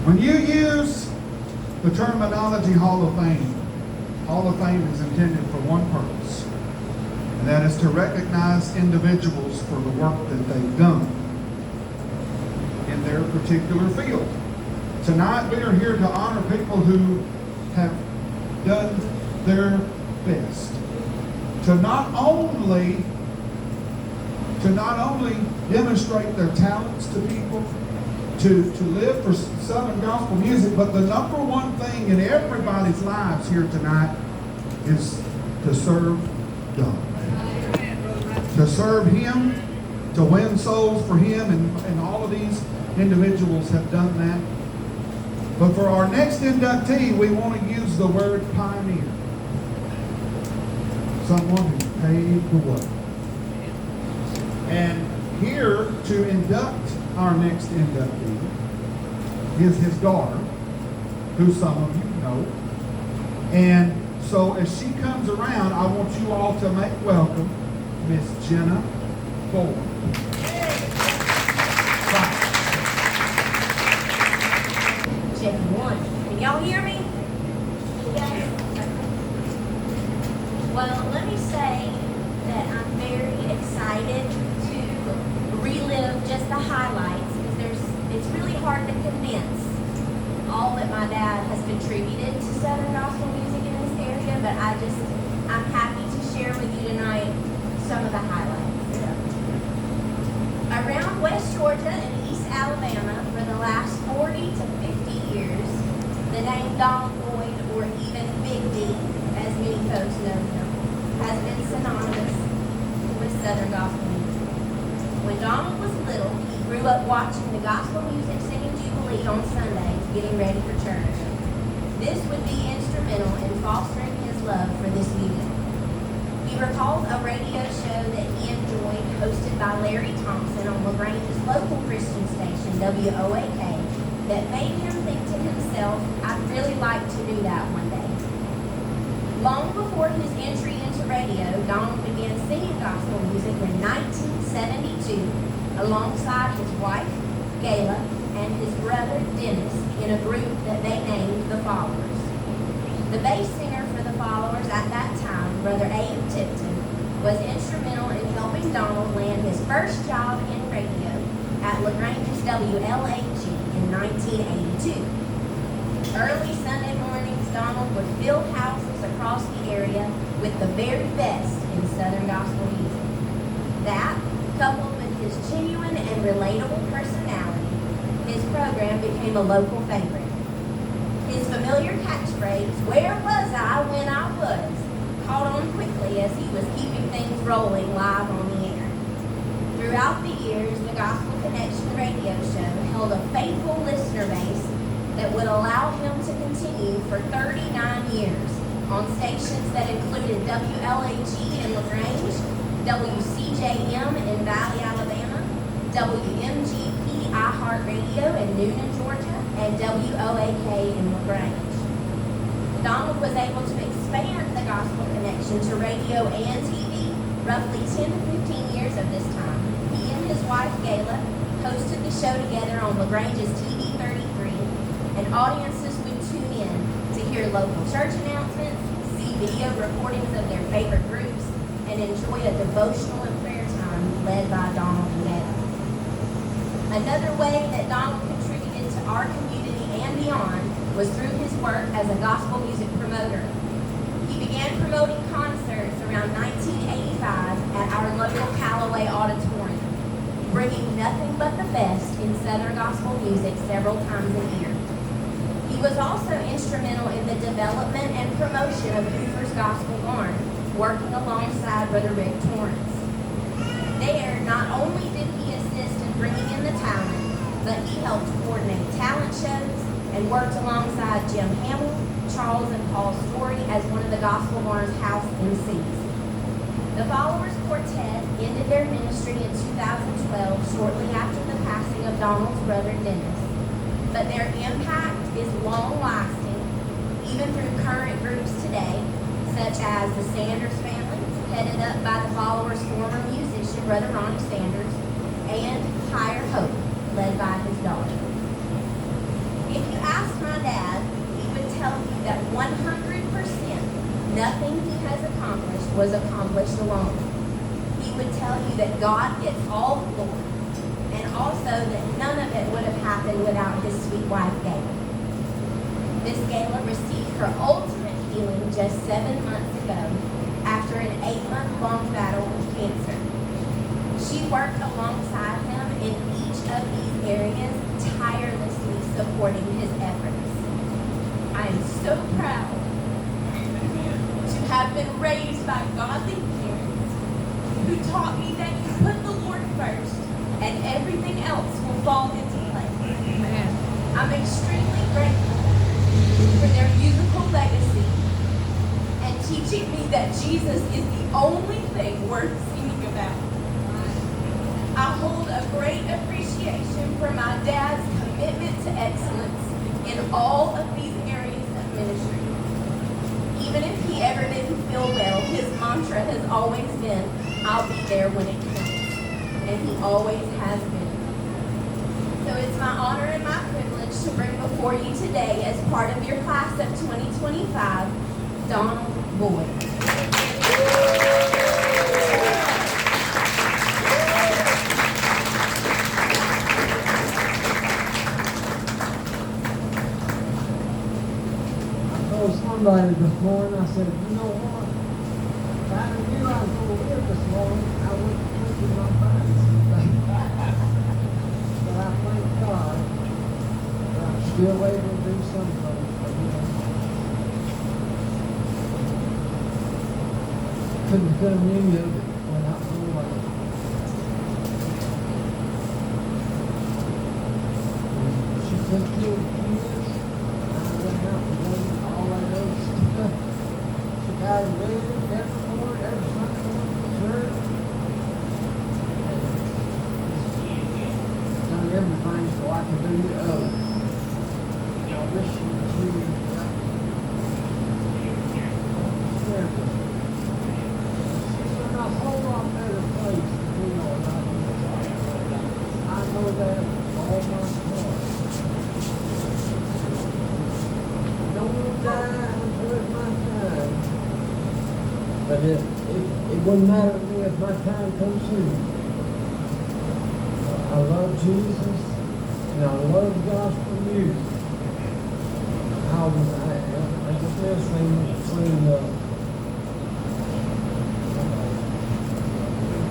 When you use the terminology Hall of Fame is intended for one purpose, and that is to recognize individuals for the work that they've done in their particular field. Tonight we are here to honor people who have done their best to not only demonstrate their talents to people, to live for Southern gospel music, but the number one thing in everybody's lives here tonight is to serve God. To serve Him, to win souls for Him, and all of these individuals have done that. But for our next inductee, we want to use the word pioneer. Someone who paved the way. And here to induct our next inductee is his daughter, who some of you know. And so as she comes around, I want you all to make welcome Miss Jenna Ford. Check one. Can y'all hear me? Yes. Well, let me say that I'm very excited to relive just the highlights, because it's really hard to condense all that my dad has contributed to Southern gospel music in this area, but I'm happy to share with you tonight some of the highlights. Around West Georgia and East Alabama for the last 40 to 50 years, the name Donald Boyd, or even Big D, as many folks know him, has been synonymous with Southern gospel music. When Donald was little, he grew up watching the gospel music singing Jubilee on Sundays, getting ready for church. This would be instrumental in fostering his love for this music. He recalls a radio show that he enjoyed, hosted by Larry Thompson on LaGrange's local Christian station, WOAK, that made him think to himself, I'd really like to do that one day. Long before his entry into radio, Donald began singing gospel music in 1972 alongside his wife, Gayla, and his brother, Dennis, in a group that they named The Followers. The bass singer for The Followers at that time, Brother Abe Tipton, was instrumental in helping Donald land his first job in radio at LaGrange's WLAG in 1982. Early Sunday mornings, Donald would fill houses across the area with the very best in Southern gospel music. That, coupled with his genuine and relatable personality, his program became a local favorite. His familiar catchphrase, "Where was I when I was?" caught on quickly as he was keeping things rolling live on the air. Throughout the years, the Gospel Connection radio show held a faithful listener base that would allow him to continue for 39 years on stations that included WLAG in LaGrange, WCJM in Valley, Alabama, WMGP iHeartRadio in Noonan, Georgia, and WOAK in LaGrange. Donald was able to expand the Gospel Connection to radio and TV roughly 10 to 15 years of this time. He and his wife, Gayla, hosted the show together on LaGrange's TV 33, and audiences would tune in to hear local church announcements, see video recordings of their favorite groups, and enjoy a devotional and prayer time led by Donald and Gayla. Another way that Donald contributed to our community and beyond was through his work as a gospel music promoter. He began promoting concerts around 1985 at our local Callaway Auditorium, bringing nothing but the best in Southern gospel music several times a year. He was also instrumental in the development and promotion of Hoover's Gospel Barn, working alongside Brother Rick Torrance. There, not only did he assist in bringing in the talent, but he helped coordinate talent shows and worked alongside Jim Hamill, Charles and Paul Story as one of the Gospel Barn's house MCs. The Followers Quartet ended their ministry in 2012, shortly after the passing of Donald's brother Dennis. But their impact is long-lasting, even through current groups today, such as the Sanders family, headed up by the Followers' former musician, Brother Ronnie Sanders, and Higher Hope, led by his daughter. If you 100%, nothing he has accomplished was accomplished alone. He would tell you that God gets all the glory, and also that none of it would have happened without his sweet wife, Gayla. Miss Gayla received her ultimate healing just 7 months ago after an 8-month-long battle with cancer. She worked alongside him in each of these areas, tirelessly supporting his efforts. I am so proud to have been raised by godly parents who taught me that you put the Lord first and everything else will fall into place. I'm extremely grateful for their musical legacy and teaching me that Jesus is the only thing worth singing about. I hold a great appreciation for my dad's commitment to excellence in all of these areas of ministry. Even if he ever didn't feel well, his mantra has always been, I'll be there when it counts. And he always has been. So it's my honor and my privilege to bring before you today, as part of your class of 2025, Donald Boyd. Somebody this morning, I said, you know what? If I knew I was going to live this morning, I wouldn't put in my finances. But I thank God that I'm still able to do something for Him. Couldn't have done any of it without the Lord. She took care of the kids. I went out and done all I know. She got ready every morning, every Sunday morning for church. Done everything so I can do the other. I wish she was here. She's in a whole lot better place than we are right now. I know that with all my heart. Don't die until it's my time. But it wouldn't matter to me if my time comes soon. I love Jesus and I love gospel music. I just listening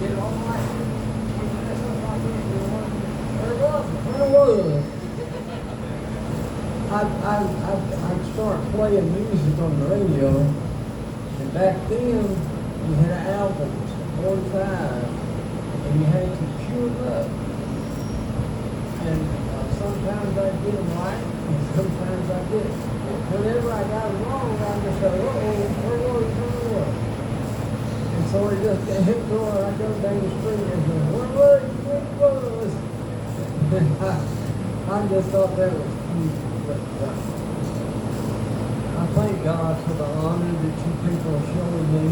get all right. Where was? I'd start playing music on the radio, and back then you had albums, 45, and you had to cue them up. And sometimes I'd get them right, and sometimes I didn't. Whenever I got them wrong, I'd just say, where was? And so it just hit going, I go down the street and say, where was? I just thought that was cute. But I thank God for the honor that you people are showing me.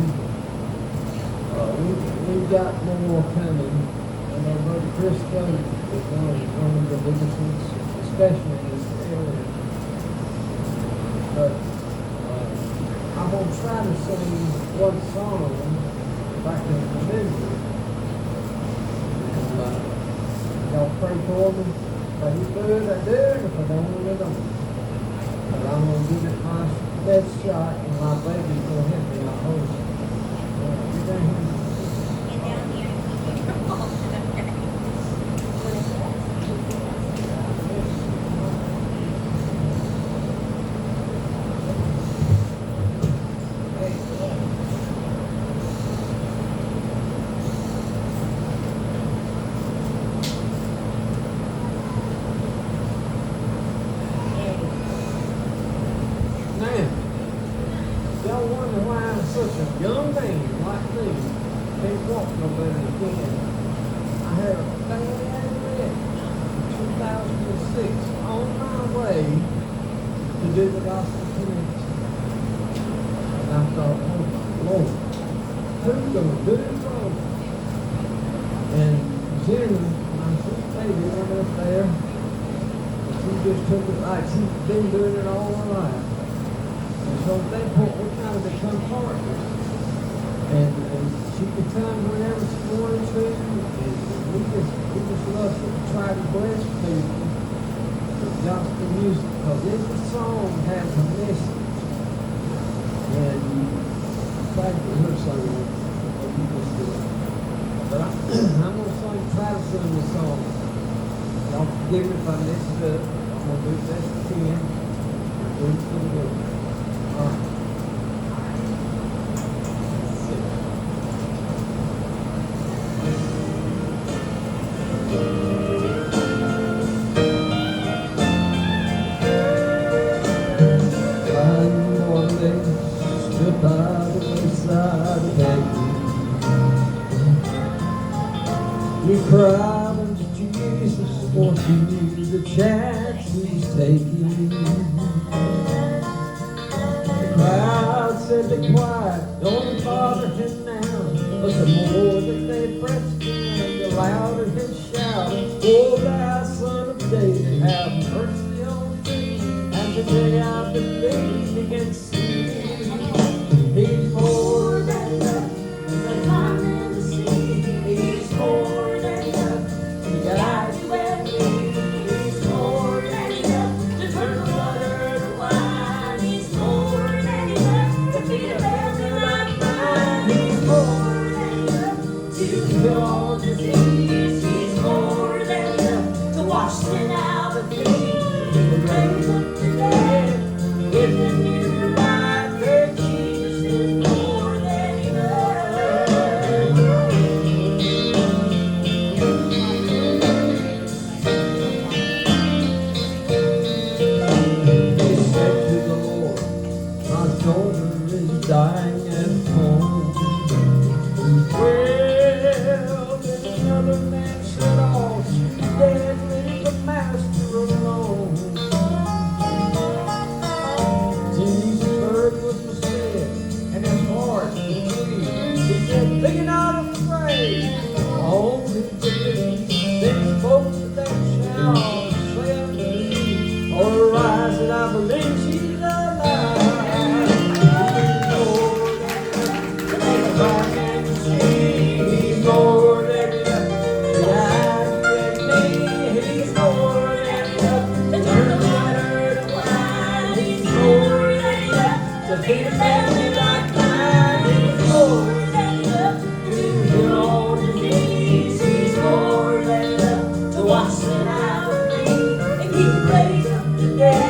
We've got more coming. And our brother Chris Jones is one of the biggest ones, especially in this area. But I'm going to try to sing one song if I can remember. And y'all pray for me. If I do it, I do it. If I don't, I don't. But I'm going to give it my best shot, and my baby's going to help me, I hope. Get down here. Get down here and keep your phone. Y'all wonder why I'm such a young man like me can't walk no better than can. I had a bad wreck in 2006 on my way to do the gospel connection. And I thought, oh my Lord, who's going to do it wrong? And Jenny, my sweet baby, went up there. She just took it like she's been doing it all her life. So at that point, we kind of become partners. And she could come whenever she wanted to, and we just love to try to bless people with gospel music, because every song has a message. And in fact, her singing, what you just did. But I'm gonna try to sing this song. Y'all forgive me if I mess it up. I'm gonna do the best I can. Do it for the Lord. All right. By the wayside of Aggie, you cried unto Jesus, for he knew the chance he was taking. The crowd said, "Be quiet, don't bother him now." But the more that they pressed him, the louder he shouted, "Oh, thou son of David, have mercy on me." And today I believe he can see. He's more than enough to come in the sea. He's more than enough to guide you and me. He's more than enough to turn water to wine. He's more than enough to feed a family like mine. He's more than enough to cure all disease. He's more than enough to wash sin out of me. He will raise up the dead, give the new life. Dying at home. Well, then another man said, "Oh, she's dead, leave the master alone." Jesus heard what was said, and his heart was grieved. He said, "Be not afraid, only believe." Then he spoke to that child and said unto me, "Oh, arise, and I believe she's alive." He's more than enough to guide you and me. He's more than enough to turn water to wine. He's more than enough to feed a family like mine. He's more than enough to heal all disease. He's more than enough to wash it out of me. And he raised up the dead.